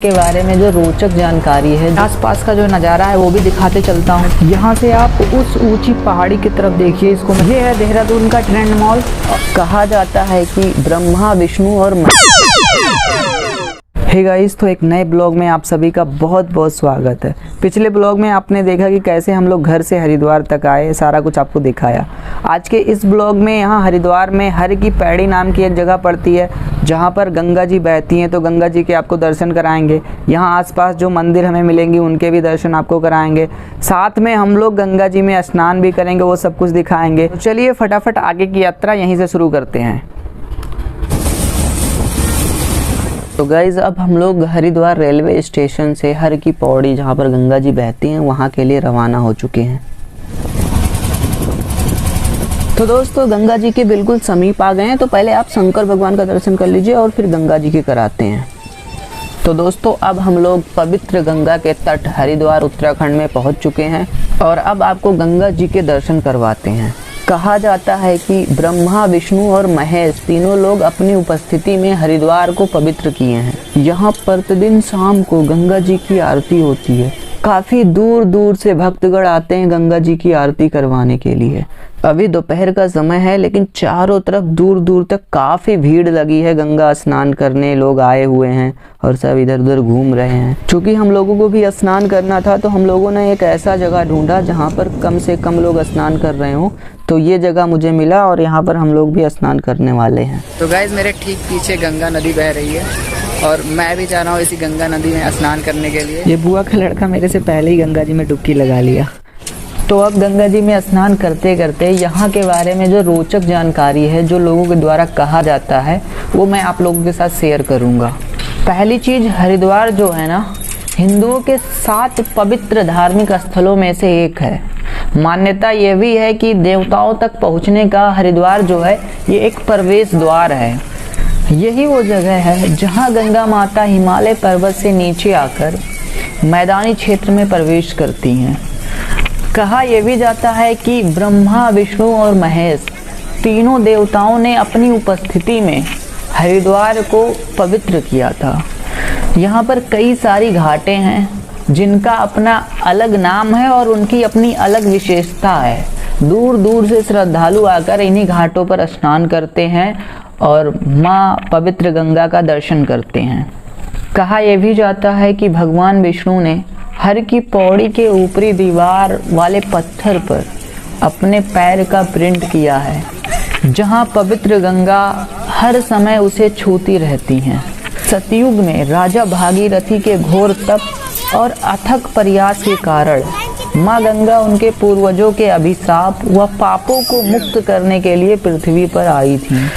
के बारे में जो रोचक जानकारी है, आसपास का जो नज़ारा है वो भी दिखाते चलता हूँ। यहाँ से आप उस ऊंची पहाड़ी की तरफ देखिए इसको। ये है देहरादून का ट्रेंड मॉल। कहा जाता है कि ब्रह्मा विष्णु और हे गाइस, तो एक नए ब्लॉग में आप सभी का बहुत बहुत स्वागत है। पिछले ब्लॉग में आपने देखा कि कैसे हम लोग घर से हरिद्वार तक आए, सारा कुछ आपको दिखाया। आज के इस ब्लॉग में यहाँ हरिद्वार में हर की पैड़ी नाम की एक जगह पड़ती है जहाँ पर गंगा जी बहती हैं, तो गंगा जी के आपको दर्शन कराएंगे। यहाँ आसपास जो मंदिर हमें मिलेंगे उनके भी दर्शन आपको कराएंगे। साथ में हम लोग गंगा जी में स्नान भी करेंगे, वो सब कुछ दिखाएंगे। तो चलिए फटाफट आगे की यात्रा यहीं से शुरू करते हैं। तो गाइज़, अब हम लोग हरिद्वार रेलवे स्टेशन से हर की पौड़ी जहाँ पर गंगा जी बहती हैं वहाँ के लिए रवाना हो चुके हैं। तो दोस्तों, गंगा जी के बिल्कुल समीप आ गए हैं, तो पहले आप शंकर भगवान का दर्शन कर लीजिए और फिर गंगा जी के कराते हैं। तो दोस्तों, अब हम लोग पवित्र गंगा के तट हरिद्वार उत्तराखंड में पहुँच चुके हैं और अब आपको गंगा जी के दर्शन करवाते हैं। कहा जाता है कि ब्रह्मा विष्णु और महेश तीनों लोग अपनी उपस्थिति में हरिद्वार को पवित्र किए हैं। यहाँ प्रतिदिन शाम को गंगा जी की आरती होती है। काफ़ी दूर दूर से भक्तगण आते हैं गंगा जी की आरती करवाने के लिए। अभी दोपहर का समय है, लेकिन चारों तरफ दूर दूर तक काफ़ी भीड़ लगी है। गंगा स्नान करने लोग आए हुए हैं और सब इधर उधर घूम रहे हैं। क्योंकि हम लोगों को भी स्नान करना था, तो हम लोगों ने एक ऐसा जगह ढूंढा जहाँ पर कम से कम लोग स्नान कर रहे हों। तो ये जगह मुझे मिला और यहाँ पर हम लोग भी स्नान करने वाले हैं। तो गाइज, मेरे ठीक पीछे गंगा नदी बह रही है और मैं भी जा रहा हूँ इसी गंगा नदी में स्नान करने के लिए। ये बुआ का लड़का मेरे से पहले ही गंगा जी में डुबकी लगा लिया। तो अब गंगा जी में स्नान करते करते यहाँ के बारे में जो रोचक जानकारी है, जो लोगों के द्वारा कहा जाता है, वो मैं आप लोगों के साथ शेयर करूँगा। पहली चीज़, हरिद्वार जो है ना, हिंदुओं के 7 पवित्र धार्मिक स्थलों में से एक है। मान्यता ये भी है कि देवताओं तक पहुँचने का हरिद्वार जो है ये एक प्रवेश द्वार है। यही वो जगह है जहाँ गंगा माता हिमालय पर्वत से नीचे आकर मैदानी क्षेत्र में प्रवेश करती हैं। कहा यह भी जाता है कि ब्रह्मा विष्णु और महेश तीनों देवताओं ने अपनी उपस्थिति में हरिद्वार को पवित्र किया था। यहाँ पर कई सारी घाटें हैं जिनका अपना अलग नाम है और उनकी अपनी अलग विशेषता है। दूर दूर से श्रद्धालु आकर इन्हीं घाटों पर स्नान करते हैं और माँ पवित्र गंगा का दर्शन करते हैं। कहा यह भी जाता है कि भगवान विष्णु ने हर की पौड़ी के ऊपरी दीवार वाले पत्थर पर अपने पैर का प्रिंट किया है, जहाँ पवित्र गंगा हर समय उसे छूती रहती हैं। सतयुग में राजा भागीरथी के घोर तप और अथक प्रयास के कारण माँ गंगा उनके पूर्वजों के अभिशाप व पापों को मुक्त करने के लिए पृथ्वी पर आई थी।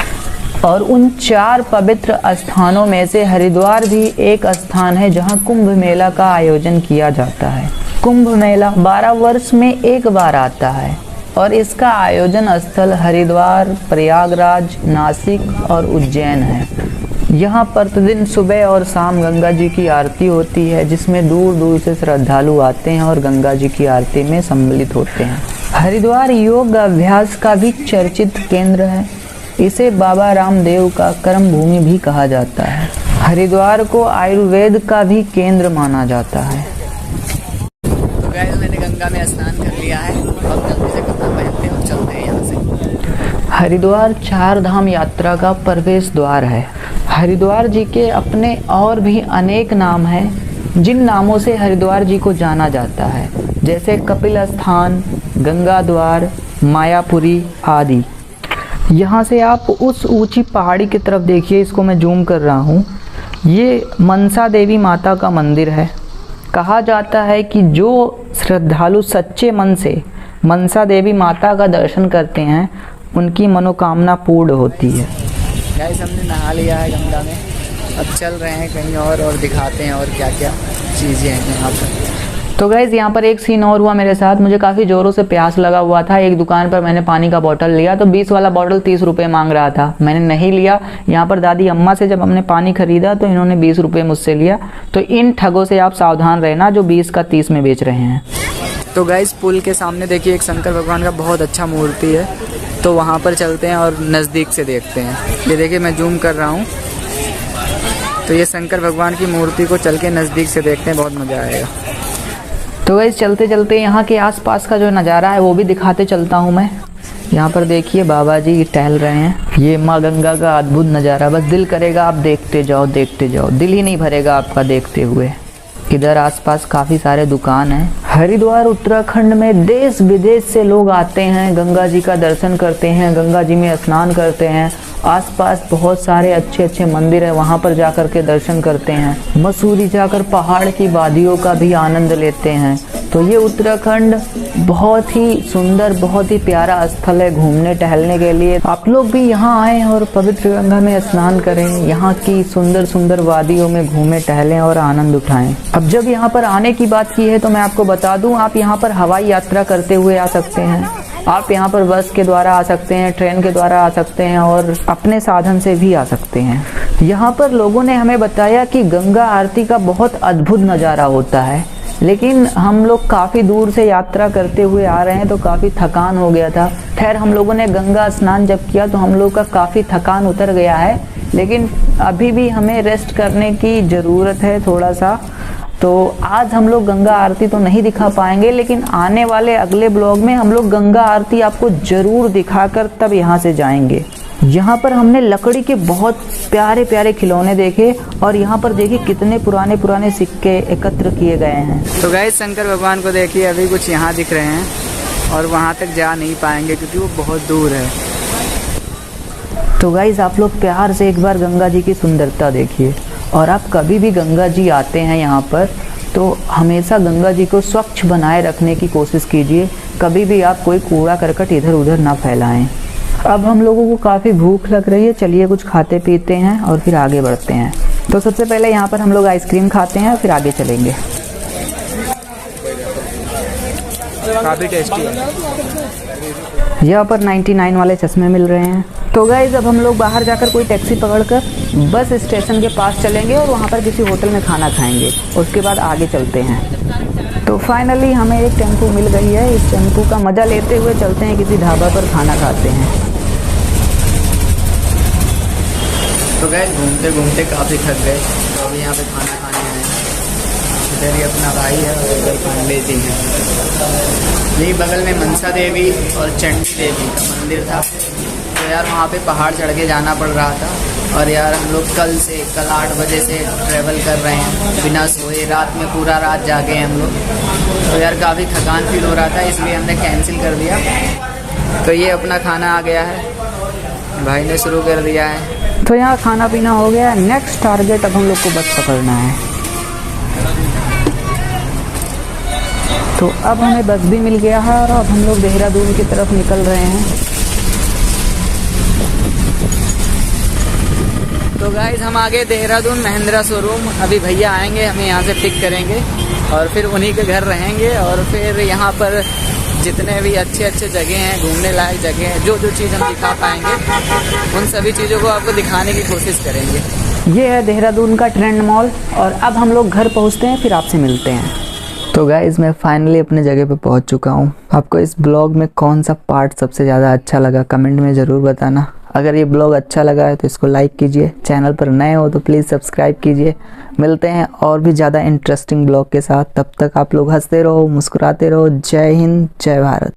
और उन 4 पवित्र स्थानों में से हरिद्वार भी एक स्थान है जहां कुंभ मेला का आयोजन किया जाता है। कुंभ मेला 12 वर्ष में एक बार आता है और इसका आयोजन स्थल हरिद्वार, प्रयागराज, नासिक और उज्जैन है। यहाँ प्रतिदिन सुबह और शाम गंगा जी की आरती होती है, जिसमें दूर दूर से श्रद्धालु आते हैं और गंगा जी की आरती में सम्मिलित होते हैं। हरिद्वार योग अभ्यास का भी चर्चित केंद्र है। इसे बाबा रामदेव का कर्म भूमि भी कहा जाता है। हरिद्वार को आयुर्वेद का भी केंद्र माना जाता है। तो गाइस, मैंने गंगा में स्नान कर लिया है और जल्दी से कपड़ा पहनते हैं और चलते हैं यहाँ से। हरिद्वार 4 धाम यात्रा का प्रवेश द्वार है। हरिद्वार जी के अपने और भी अनेक नाम हैं, जिन नामों से हरिद्वार जी को जाना जाता है, जैसे कपिल स्थान, गंगा द्वार, मायापुरी आदि। यहाँ से आप उस ऊंची पहाड़ी की तरफ देखिए, इसको मैं जूम कर रहा हूँ। ये मनसा देवी माता का मंदिर है। कहा जाता है कि जो श्रद्धालु सच्चे मन से मनसा देवी माता का दर्शन करते हैं, उनकी मनोकामना पूर्ण होती है। गाइस, हमने नहा लिया है गंगा में, अब चल रहे हैं कहीं और दिखाते हैं और क्या क्या चीज़ें हैं यहाँ पर। तो गाइज़, यहाँ पर एक सीन और हुआ मेरे साथ। मुझे काफ़ी ज़ोरों से प्यास लगा हुआ था। एक दुकान पर मैंने पानी का बोतल लिया तो 20 वाला बोतल 30 रुपये मांग रहा था। मैंने नहीं लिया। यहाँ पर दादी अम्मा से जब हमने पानी खरीदा तो इन्होंने 20 रुपये मुझसे लिया। तो इन ठगों से आप सावधान रहना जो 20 का 30 में बेच रहे हैं। तो गाइस, पुल के सामने देखिए एक शंकर भगवान का बहुत अच्छा मूर्ति है, तो वहाँ पर चलते हैं और नज़दीक से देखते हैं। ये देखिए, मैं जूम कर रहा हूँ। तो ये शंकर भगवान की मूर्ति को चल के नज़दीक से देखते हैं, बहुत मज़ा आएगा। तो गाइस चलते चलते यहाँ के आसपास का जो नज़ारा है वो भी दिखाते चलता हूँ मैं। यहाँ पर देखिए बाबा जी टहल रहे हैं। ये माँ गंगा का अद्भुत नज़ारा, बस दिल करेगा आप देखते जाओ, दिल ही नहीं भरेगा आपका देखते हुए। इधर आसपास काफ़ी सारे दुकान हैं। हरिद्वार उत्तराखंड में देश विदेश से लोग आते हैं, गंगा जी का दर्शन करते हैं, गंगा जी में स्नान करते हैं। आसपास बहुत सारे अच्छे अच्छे मंदिर है, वहाँ पर जाकर के दर्शन करते हैं। मसूरी जाकर पहाड़ की वादियों का भी आनंद लेते हैं। तो ये उत्तराखंड बहुत ही सुंदर, बहुत ही प्यारा स्थल है घूमने टहलने के लिए। आप लोग भी यहाँ आएँ और पवित्र गंगा में स्नान करें, यहाँ की सुंदर सुंदर वादियों में घूमें टहलें और आनंद उठाएं। अब जब यहाँ पर आने की बात की है तो मैं आपको बता दूं, आप यहाँ पर हवाई यात्रा करते हुए आ सकते हैं, आप यहाँ पर बस के द्वारा आ सकते हैं, ट्रेन के द्वारा आ सकते हैं और अपने साधन से भी आ सकते हैं। यहाँ पर लोगों ने हमें बताया कि गंगा आरती का बहुत अद्भुत नज़ारा होता है, लेकिन हम लोग काफ़ी दूर से यात्रा करते हुए आ रहे हैं तो काफ़ी थकान हो गया था। खैर हम लोगों ने गंगा स्नान जब किया तो हम लोग का काफ़ी थकान उतर गया है, लेकिन अभी भी हमें रेस्ट करने की ज़रूरत है थोड़ा सा। तो आज हम लोग गंगा आरती तो नहीं दिखा पाएंगे, लेकिन आने वाले अगले ब्लॉग में हम लोग गंगा आरती आपको ज़रूर दिखाकर तब यहाँ से जाएंगे। यहाँ पर हमने लकड़ी के बहुत प्यारे प्यारे खिलौने देखे और यहाँ पर देखिए कितने पुराने पुराने सिक्के एकत्र किए गए हैं। तो गाइस शंकर भगवान को देखिए, अभी कुछ यहाँ दिख रहे हैं और वहाँ तक जा नहीं पाएंगे क्योंकि वो बहुत दूर है। तो गाइस आप लोग प्यार से एक बार गंगा जी की सुंदरता देखिए। और आप कभी भी गंगा जी आते हैं यहाँ पर तो हमेशा गंगा जी को स्वच्छ बनाए रखने की कोशिश कीजिए। कभी भी आप कोई कूड़ा करकट इधर उधर ना फैलाएं। अब हम लोगों को काफ़ी भूख लग रही है, चलिए कुछ खाते पीते हैं और फिर आगे बढ़ते हैं। तो सबसे पहले यहाँ पर हम लोग आइसक्रीम खाते हैं और फिर आगे चलेंगे। काफ़ी टेस्टी है। यहाँ पर 99 वाले चश्मे मिल रहे हैं। तो गाइस अब हम लोग बाहर जाकर कोई टैक्सी पकड़कर बस स्टेशन के पास चलेंगे और वहाँ पर किसी होटल में खाना खाएंगे, उसके बाद आगे चलते हैं। तो फाइनली हमें एक टेम्पो मिल गई है, इस टेम्पो का मज़ा लेते हुए चलते हैं किसी ढाबा पर खाना खाते हैं। तो गाइस घूमते घूमते काफ़ी थक गए, तो अभी यहाँ पे खाना खाने आए हैं। इधर ही अपना भाई है और इधर पांडे जी हैं। यही बगल में मनसा देवी और चंडी देवी का मंदिर था। तो यार वहाँ पे पहाड़ चढ़ के जाना पड़ रहा था और यार हम लोग कल 8 बजे से ट्रैवल कर रहे हैं बिना सोए। रात में पूरा रात जागे हैं हम लोग। तो यार काफ़ी थकान फील हो रहा था, इसलिए हमने कैंसिल कर दिया। तो ये अपना खाना आ गया है, भाई ने शुरू कर दिया है। तो यहाँ खाना पीना हो गया। नेक्स्ट टारगेट अब हम लोग को बस पकड़ना है। तो अब हमें बस भी मिल गया है और अब हम लोग देहरादून की तरफ निकल रहे हैं। तो गाइस हम आगे देहरादून महिंद्रा शोरूम। अभी भैया आएंगे, हमें यहाँ से पिक करेंगे और फिर उन्हीं के घर रहेंगे। और फिर यहाँ पर जितने भी अच्छे अच्छे जगह हैं, घूमने लायक जगह हैं, जो जो चीज़ हम दिखा पाएंगे उन सभी चीज़ों को आपको दिखाने की कोशिश करेंगे। ये है देहरादून का ट्रेंड मॉल और अब हम लोग घर पहुँचते हैं, फिर आपसे मिलते हैं। तो गाइस मैं फाइनली अपने जगह पे पहुंच चुका हूं। आपको इस ब्लॉग में कौन सा पार्ट सबसे ज़्यादा अच्छा लगा कमेंट में ज़रूर बताना। अगर ये ब्लॉग अच्छा लगा है तो इसको लाइक कीजिए, चैनल पर नए हो तो प्लीज़ सब्सक्राइब कीजिए। मिलते हैं और भी ज़्यादा इंटरेस्टिंग ब्लॉग के साथ। तब तक आप लोग हंसते रहो, मुस्कुराते रहो। जय हिंद, जय भारत।